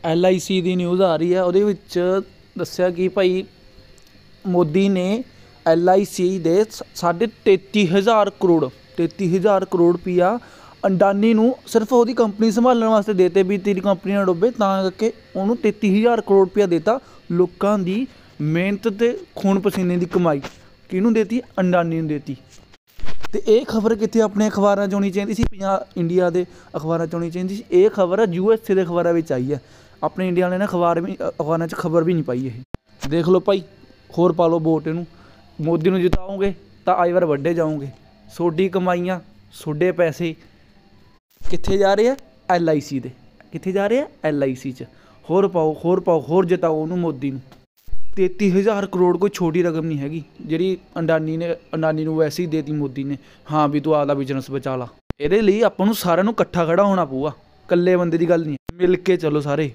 LIC ਦੀ news ਆ ਰਹੀ ਹੈ, ਉਹਦੇ ਵਿੱਚ ਦੱਸਿਆ ਕਿ ਭਾਈ ਮੋਦੀ ਨੇ LIC ਦੇ 33,000 ਕਰੋੜ ਰੁਪਈਆ ਅੰਡਾਨੀ ਨੂੰ ਸਿਰਫ ਉਹਦੀ ਕੰਪਨੀ ਸੰਭਾਲਣ ਵਾਸਤੇ ਦੇਤੇ ਵੀ ਤੇਰੀ ਕੰਪਨੀ ਨਾ ਡੁੱਬੇ, ਤਾਂ ਕਰਕੇ ਉਹਨੂੰ 33,000 ਕਰੋੜ ਰੁਪਈਆ ਦੇਤਾ। ਲੋਕਾਂ ਦੀ ਮਿਹਨਤ ਅਤੇ ਖੂਨ ਪਸੀਨੇ ਦੀ ਕਮਾਈ ਕਿਹਨੂੰ ਦੇਤੀ? ਅੰਡਾਨੀ ਨੂੰ ਦੇਤੀ। ਅਤੇ ਇਹ ਖਬਰ ਕਿੱਥੇ ਆਪਣੇ ਅਖਬਾਰਾਂ 'ਚ ਆਉਣੀ ਚਾਹੀਦੀ ਸੀ, ਇੰਡੀਆ ਦੇ ਅਖਬਾਰਾਂ 'ਚ ਆਉਣੀ ਚਾਹੀਦੀ ਸੀ। ਇਹ ਖਬਰ USA ਦੇ ਅਖਬਾਰਾਂ ਵਿੱਚ ਆਈ ਹੈ। ਆਪਣੇ ਇੰਡੀਆ ਵਾਲਿਆਂ ਨੇ ਅਖਬਾਰਾਂ 'ਚ ਖਬਰ ਵੀ ਨਹੀਂ ਪਾਈ। ਇਹ ਦੇਖ ਲਓ ਭਾਈ, ਹੋਰ ਪਾ ਲਓ ਵੋਟ ਇਹਨੂੰ। ਮੋਦੀ ਨੂੰ ਜਿਤਾਓਗੇ ਤਾਂ ਆਈ ਵਾਰ ਵੱਡੇ ਜਾਓਗੇ। ਤੁਹਾਡੀ ਕਮਾਈਆਂ, ਤੁਹਾਡੇ ਪੈਸੇ ਕਿੱਥੇ ਜਾ ਰਹੇ ਆ? LIC ਦੇ। ਕਿੱਥੇ ਜਾ ਰਹੇ ਆ? LIC 'ਚ। ਹੋਰ ਪਾਓ, ਹੋਰ ਜਿਤਾਓ ਉਹਨੂੰ, ਮੋਦੀ ਨੂੰ। 33,000 ਕਰੋੜ ਕੋਈ ਛੋਟੀ ਰਕਮ ਨਹੀਂ ਹੈਗੀ, ਜਿਹੜੀ ਅੰਡਾਨੀ ਨੂੰ ਵੈਸੇ ਹੀ ਦੇਤੀ ਮੋਦੀ ਨੇ। ਹਾਂ ਵੀ ਤੂੰ ਆਪਦਾ ਬਿਜ਼ਨਸ ਬਚਾ ਲਾ। ਇਹਦੇ ਲਈ ਆਪਾਂ ਨੂੰ ਸਾਰਿਆਂ ਨੂੰ ਇਕੱਠਾ ਖੜਾ ਹੋਣਾ ਪਊਗਾ, ਇਕੱਲੇ ਬੰਦੇ ਦੀ ਗੱਲ ਨਹੀਂ। ਮਿਲ ਕੇ ਚੱਲੋ ਸਾਰੇ।